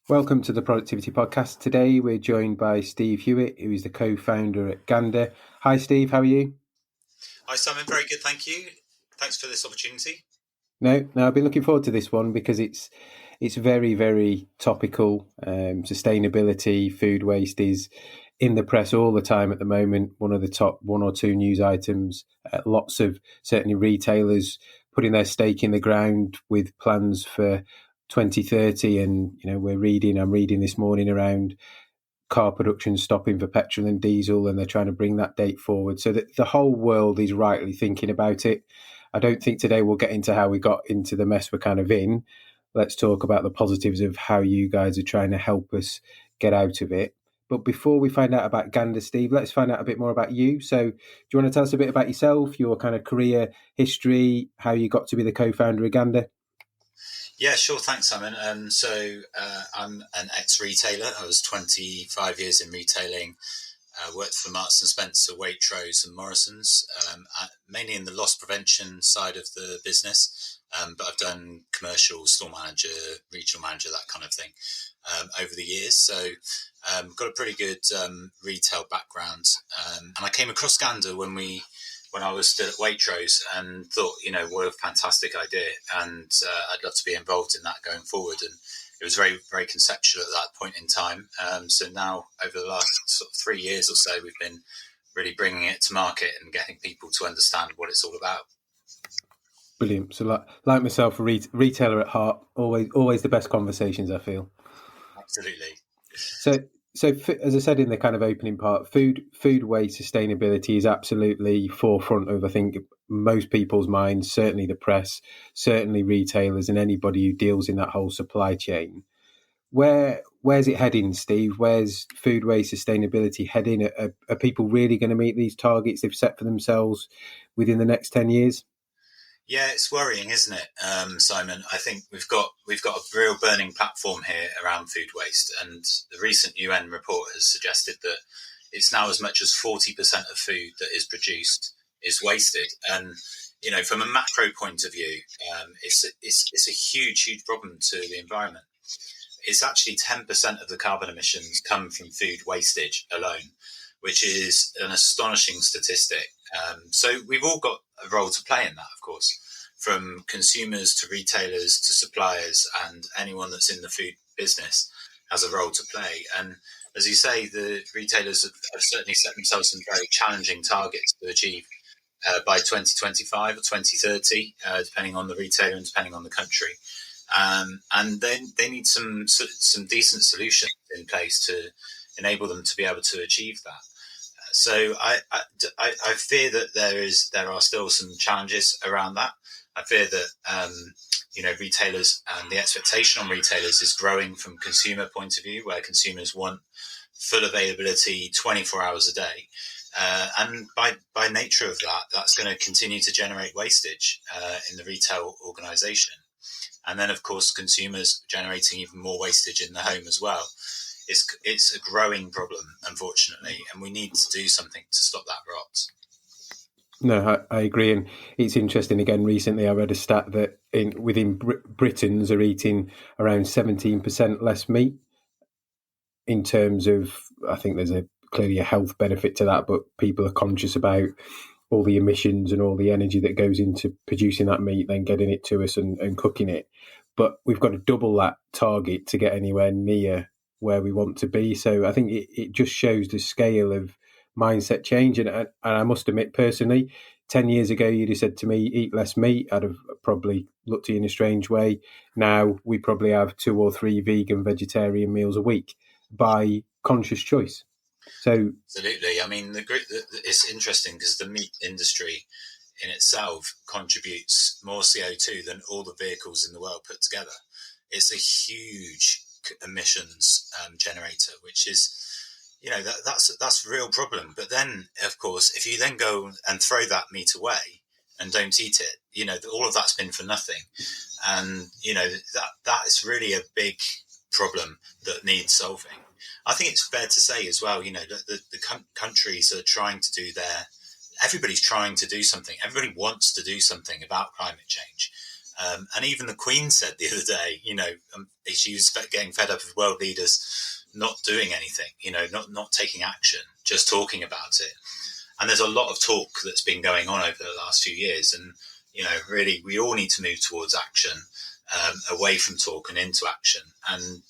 Welcome to the Productivity Podcast. Today we're joined by Steve Hewitt, who is the co-founder at Gander. Hi Steve, how are you? Hi Simon, very good, thank you. Thanks for this opportunity. No, I've been looking forward to this one because it's very, very topical. Sustainability, food waste is in the press all the time at the moment. One of the top one or two news items. Lots of certainly retailers putting their stake in the ground with plans for 2030, and I'm reading this morning around car production stopping for petrol and diesel, and they're trying to bring that date forward so that the whole world is rightly thinking about it. I don't think today we'll get into how we got into the mess we're kind of in. Let's talk about the positives of how you guys are trying to help us get out of it. But before we find out about Gander, Steve, let's find out a bit more about you. So do you want to tell us a bit about yourself, your kind of career history, how you got to be the co-founder of Gander? Yeah, sure. Thanks, Simon. I'm an ex-retailer. I was 25 years in retailing. Worked for Marks and Spencer, Waitrose, and Morrison's, mainly in the loss prevention side of the business. But I've done commercial, store manager, regional manager, that kind of thing over the years. So got a pretty good retail background. And I came across Gander when I was still at Waitrose and thought, what a fantastic idea. And I'd love to be involved in that going forward. And it was very, very conceptual at that point in time. So now over the last sort of 3 years or so, we've been really bringing it to market and getting people to understand what it's all about. Brilliant. So like myself, a retailer at heart, always the best conversations, I feel. Absolutely. So as I said in the kind of opening part, food waste sustainability is absolutely forefront of, I think, most people's minds, certainly the press, certainly retailers and anybody who deals in that whole supply chain. Where's it heading, Steve? Where's food waste sustainability heading? Are people really going to meet these targets they've set for themselves within the next 10 years? Yeah, it's worrying, isn't it, Simon? I think we've got a real burning platform here around food waste, and the recent UN report has suggested that it's now as much as 40% of food that is produced is wasted. And from a macro point of view, it's a huge problem to the environment. It's actually 10% of the carbon emissions come from food wastage alone, which is an astonishing statistic. So we've all got a role to play in that, of course, from consumers to retailers to suppliers, and anyone that's in the food business has a role to play. And as you say, the retailers have certainly set themselves some very challenging targets to achieve by 2025 or 2030, depending on the retailer and depending on the country. And then they need some decent solutions in place to enable them to be able to achieve that. So I fear that there are still some challenges around that. I fear that retailers and the expectation on retailers is growing from consumer point of view, where consumers want full availability 24 hours a day. And by nature of that, that's going to continue to generate wastage in the retail organisation. And then, of course, consumers generating even more wastage in the home as well. It's a growing problem, unfortunately, and we need to do something to stop that rot. No, I agree, and it's interesting. Again, recently I read a stat that within Britons are eating around 17% less meat. In terms of, I think there's clearly a health benefit to that, but people are conscious about all the emissions and all the energy that goes into producing that meat, then getting it to us and cooking it. But we've got to double that target to get anywhere near where we want to be. So I think it just shows the scale of mindset change. And I must admit, personally, 10 years ago, you'd have said to me, eat less meat. I'd have probably looked at you in a strange way. Now we probably have 2 or 3 vegan, vegetarian meals a week by conscious choice. So absolutely. I mean, it's interesting because the meat industry in itself contributes more CO2 than all the vehicles in the world put together. It's a huge emissions generator, which is, that's a real problem. But then, of course, if you then go and throw that meat away and don't eat it, all of that's been for nothing. And, that is really a big problem that needs solving. I think it's fair to say as well, the countries are trying to do everybody's trying to do something. Everybody wants to do something about climate change. And even the Queen said the other day, she was getting fed up with world leaders not doing anything, not taking action, just talking about it. And there's a lot of talk that's been going on over the last few years. And, really, we all need to move towards action, away from talk and into action. And,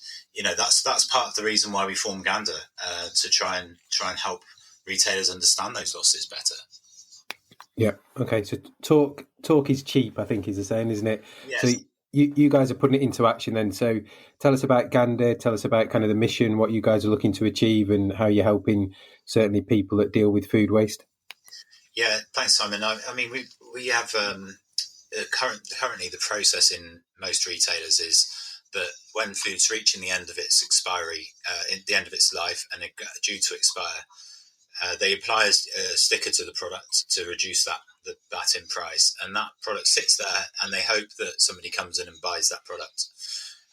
that's part of the reason why we formed Gander, to try and help retailers understand those losses better. Yeah. Okay. So talk is cheap, I think is the saying, isn't it? Yes. So you guys are putting it into action then. So tell us about Gander. Tell us about kind of the mission, what you guys are looking to achieve, and how you're helping certainly people that deal with food waste. Yeah. Thanks, Simon. I mean, we have currently the process in most retailers is that when food's reaching the end of its expiry, the end of its life, and it due to expire, they apply a sticker to the product to reduce that in price, and that product sits there, and they hope that somebody comes in and buys that product.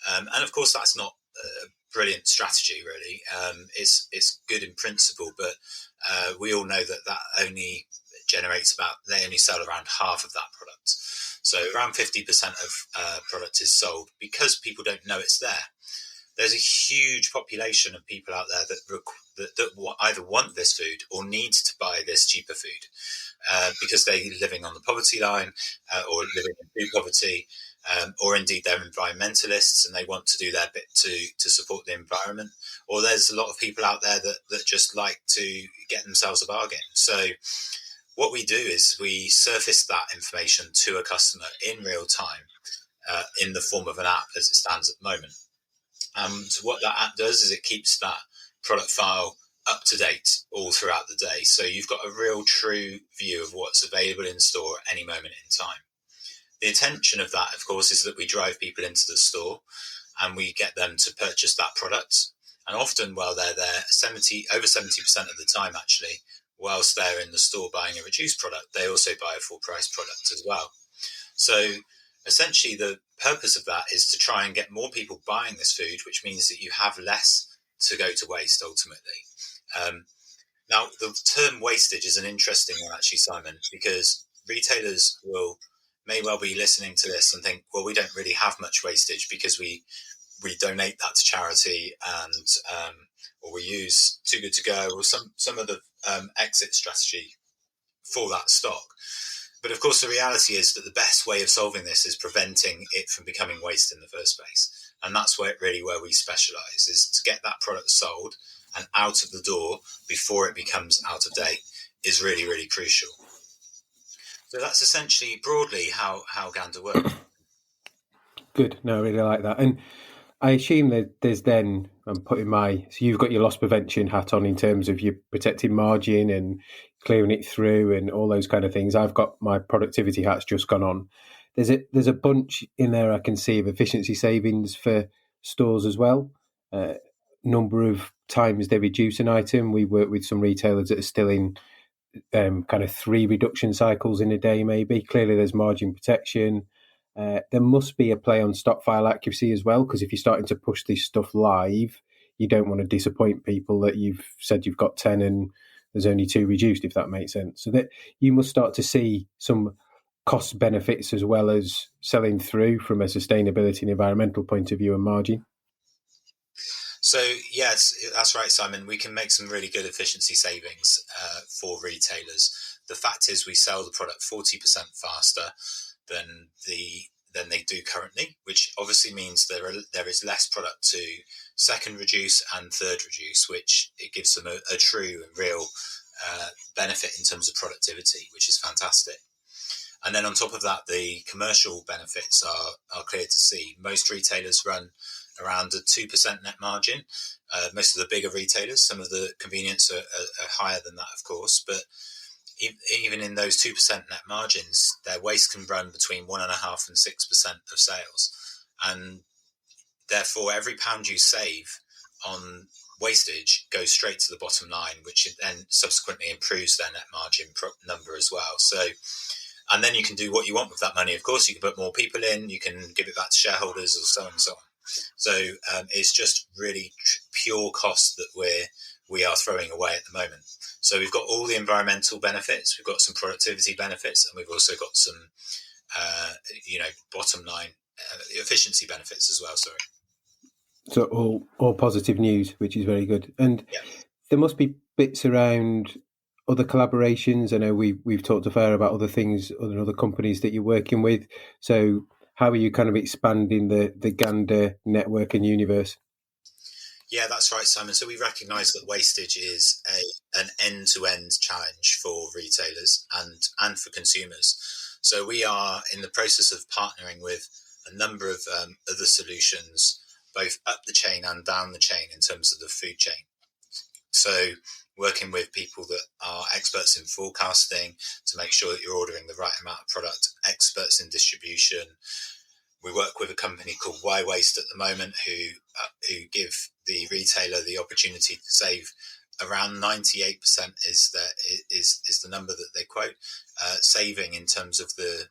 And of course, that's not a brilliant strategy, really. It's good in principle, but we all know that only generates they only sell around half of that product. So around 50% of product is sold because people don't know it's there. There's a huge population of people out there that either want this food or need to buy this cheaper food, because they're living on the poverty line, or living in food poverty, or indeed they're environmentalists and they want to do their bit to support the environment. Or there's a lot of people out there that just like to get themselves a bargain. So what we do is we surface that information to a customer in real time, in the form of an app as it stands at the moment. And what that app does is it keeps that product file up to date all throughout the day. So you've got a real true view of what's available in store at any moment in time. The intention of that, of course, is that we drive people into the store and we get them to purchase that product. And often while they're there, over 70% of the time, actually, whilst they're in the store buying a reduced product, they also buy a full price product as well. So essentially the purpose of that is to try and get more people buying this food, which means that you have less to go to waste ultimately. Now, the term wastage is an interesting one, actually, Simon, because retailers may well be listening to this and think, well, we don't really have much wastage because we donate that to charity, and or we use Too Good to Go or some other exit strategy for that stock. But of course, the reality is that the best way of solving this is preventing it from becoming waste in the first place. And that's where we specialise, is to get that product sold and out of the door before it becomes out of date is really, really crucial. So that's essentially broadly how Gander works. Good. No, I really like that. And I assume that there's then, so you've got your loss prevention hat on in terms of your protecting margin and clearing it through and all those kind of things. I've got my productivity hat's just gone on. There's a bunch in there I can see of efficiency savings for stores as well. Number of times they reduce an item. We work with some retailers that are still in kind of 3 reduction cycles in a day, maybe. Clearly, there's margin protection. There must be a play on stock file accuracy as well, because if you're starting to push this stuff live, you don't want to disappoint people that you've said you've got 10 and there's only 2 reduced, if that makes sense. So that you must start to see some cost benefits as well as selling through from a sustainability and environmental point of view and margin. So, yes, that's right, Simon. We can make some really good efficiency savings for retailers. The fact is we sell the product 40% faster than they do currently, which obviously means there is less product to second reduce and third reduce, which it gives them a true and real benefit in terms of productivity, which is fantastic. And then on top of that, the commercial benefits are clear to see. Most retailers run around a 2% net margin. Most of the bigger retailers, some of the convenience are higher than that, of course, but even in those 2% net margins, their waste can run between 1.5% and 6% of sales. And therefore, every pound you save on wastage goes straight to the bottom line, which then subsequently improves their net margin number as well. So, and then you can do what you want with that money. Of course, you can put more people in, you can give it back to shareholders, or so on and so on. So it's just really pure cost that we are throwing away at the moment. So we've got all the environmental benefits, we've got some productivity benefits, and we've also got some bottom line efficiency benefits as well. Sorry. So all positive news, which is very good. And Yeah. there must be bits around other collaborations. I know we've talked a fair about other things, other companies that you're working with. So how are you kind of expanding the Gander network and universe? Yeah, that's right, Simon. So we recognise that wastage is an end-to-end challenge for retailers and for consumers. So we are in the process of partnering with a number of other solutions, both up the chain and down the chain in terms of the food chain. So working with people that are experts in forecasting to make sure that you're ordering the right amount of product, experts in distribution. We work with a company called Y Waste at the moment who give the retailer the opportunity to save around 98% is the number that they quote, saving in terms of the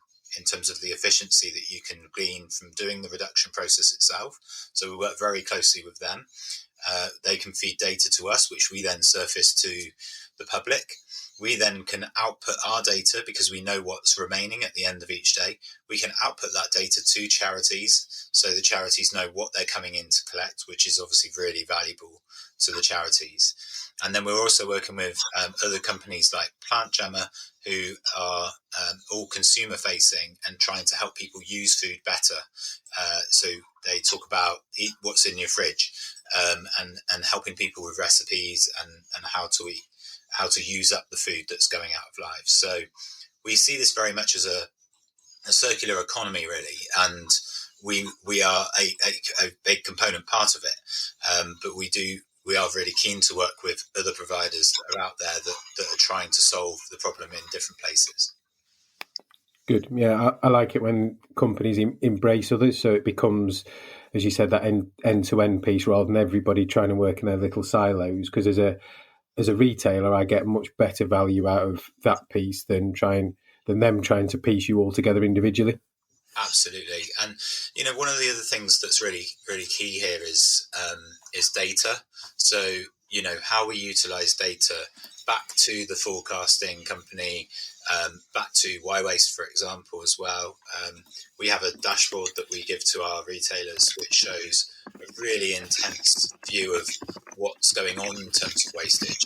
efficiency that you can glean from doing the reduction process itself. So we work very closely with them. They can feed data to us, which we then surface to the public. We then can output our data because we know what's remaining at the end of each day. We can output that data to charities so the charities know what they're coming in to collect, which is obviously really valuable to the charities. And then we're also working with other companies like Plant Jammer, who are all consumer facing and trying to help people use food better. So they talk about eat what's in your fridge, and helping people with recipes and how to eat, how to use up the food that's going out of life. So we see this very much as a circular economy, really, and we are a big component part of it. But we are really keen to work with other providers that are out there that are trying to solve the problem in different places. Good. Yeah, I like it when companies embrace others, so it becomes, as you said, that end-to-end piece rather than everybody trying to work in their little silos. Because as a retailer, I get much better value out of that piece than them trying to piece you all together individually. Absolutely, and one of the other things that's really really key here is data. So how we utilize data back to the forecasting company, back to Y Waste, for example, as well. We have a dashboard that we give to our retailers, which shows a really intense view of what's going on in terms of wastage,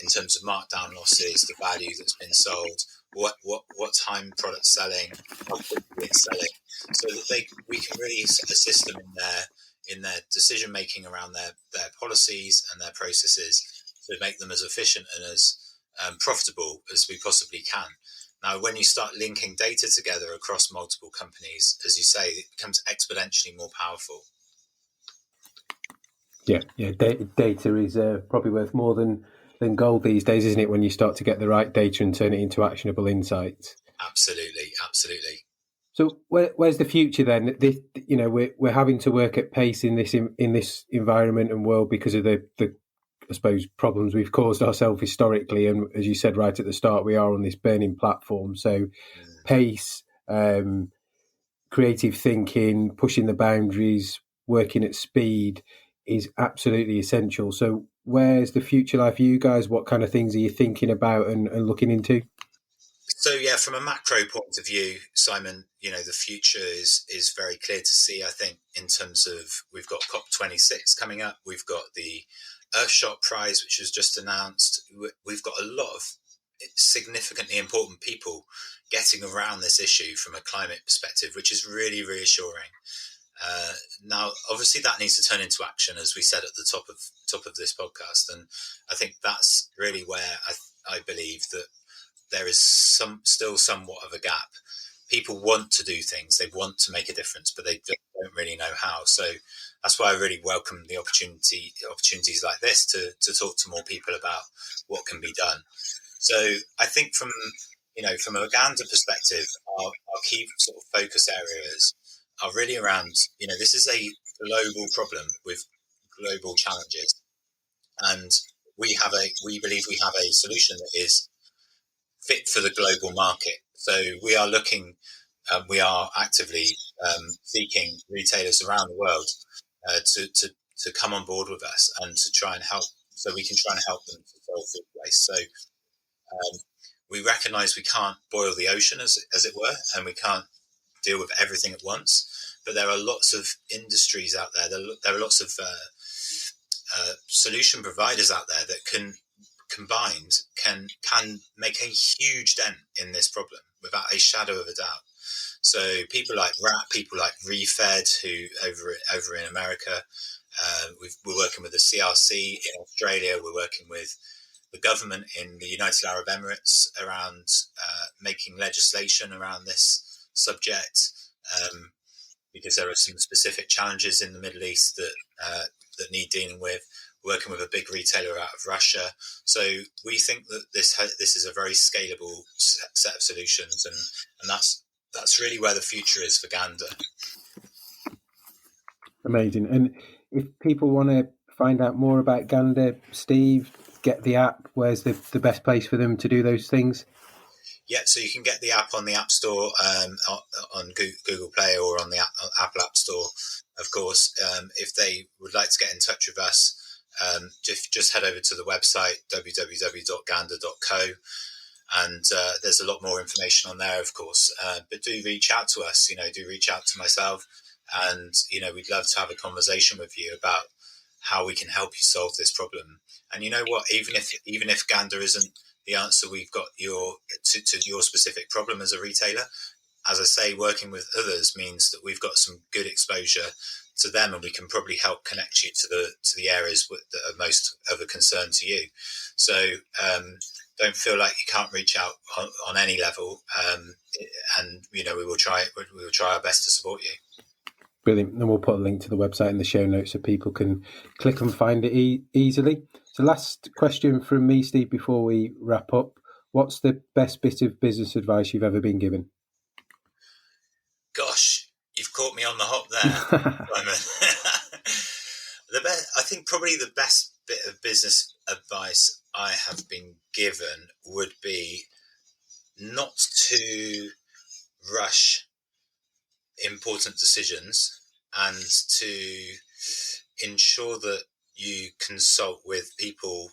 in terms of markdown losses, the value that's been sold, what time product's selling, how quickly it's selling, so that we can really assist them in their decision making around their policies and their processes to make them as efficient and as profitable as we possibly can. Now, when you start linking data together across multiple companies, as you say, it becomes exponentially more powerful. Yeah. Data is probably worth more than gold these days, isn't it? When you start to get the right data and turn it into actionable insights. Absolutely. So where's the future then? We're having to work at pace in this environment and world because of the I suppose problems we've caused ourselves historically, and as you said right at the start, we are on this burning platform. So pace, creative thinking, pushing the boundaries, working at speed is absolutely essential. So where's the future life for you guys? What kind of things are you thinking about and looking into? So yeah, from a macro point of view, Simon, the future is very clear to see. I think in terms of we've got COP26 coming up, we've got the Earthshot Prize, which was just announced. We've got a lot of significantly important people getting around this issue from a climate perspective, which is really reassuring. Now, obviously, that needs to turn into action, as we said at the top of this podcast, and I think that's really where I believe that there is still somewhat of a gap. People want to do things, they want to make a difference, but they don't really know how. So that's why I really welcome the opportunities like this to talk to more people about what can be done. So I think from a Gander perspective, our key sort of focus areas are really around, this is a global problem with global challenges, and we believe we have a solution that is fit for the global market. So we are actively seeking retailers around the world to come on board with us and to try and help, so we can try and help them to solve food waste. So we recognise we can't boil the ocean, as it were, and we can't deal with everything at once. But there are lots of industries out there. There are lots of solution providers out there that combined can make a huge dent in this problem without a shadow of a doubt. So people like Wrap, people like Refed, who over in America, we're working with the CRC in Australia. We're working with the government in the United Arab Emirates around making legislation around this subject, because there are some specific challenges in the Middle East that need dealing with. Working with a big retailer out of Russia, so we think that this is a very scalable set of solutions, and that's really where the future is for Gander. Amazing. And if people want to find out more about Gander, Steve, get the app, where's the best place for them to do those things? Yeah, so you can get the app on the App Store, on Google Play, or on the Apple App Store, of course. If they would like to get in touch with us, just head over to the website www.gander.co, and there's a lot more information on there, of course. But do reach out to us. Do reach out to myself, and we'd love to have a conversation with you about how we can help you solve this problem. And you know what? Even if Gander isn't the answer we've got to your specific problem as a retailer, as I say, working with others means that we've got some good exposure to them, and we can probably help connect you to the areas that are most of a concern to you. So don't feel like you can't reach out on any level, and we will try our best to support you. Brilliant. And we'll put a link to the website in the show notes so people can click and find it easily. So last question from me, Steve, before we wrap up. What's the best bit of business advice you've ever been given? Gosh, you've caught me on the hop there, Simon. I think probably the best bit of business advice I have been given would be not to rush important decisions, and to ensure that you consult with people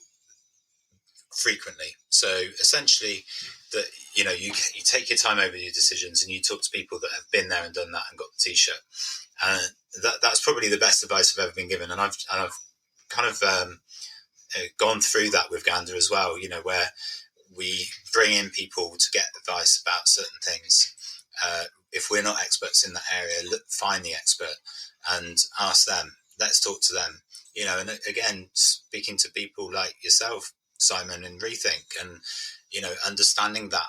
frequently. So essentially, that you take your time over your decisions, and you talk to people that have been there and done that and got the t-shirt. And that's probably the best advice I've ever been given. And I've kind of gone through that with Gander as well. Where we bring in people to get advice about certain things. If we're not experts in that area, find the expert and ask them. Let's talk to them. And again, speaking to people like yourself, Simon, and Rethink, and understanding that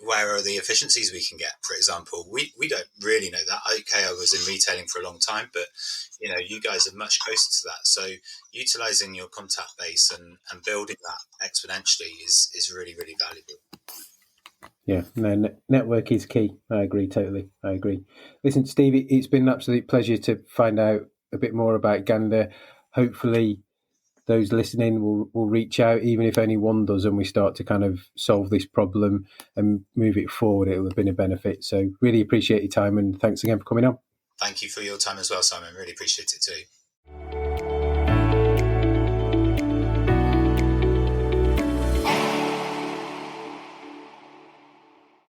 where are the efficiencies we can get. For example, we don't really know that. Okay, I was in retailing for a long time, but you guys are much closer to that. So utilizing your contact base and building that exponentially is really, really valuable. Yeah, no, network is key. I agree totally. I agree. Listen, Steve, it's been an absolute pleasure to find out a bit more about Gander. Hopefully those listening will reach out, even if only one does, and we start to kind of solve this problem and move it forward. It will have been a benefit. So really appreciate your time, and thanks again for coming on. Thank you for your time as well, Simon. Really appreciate it too.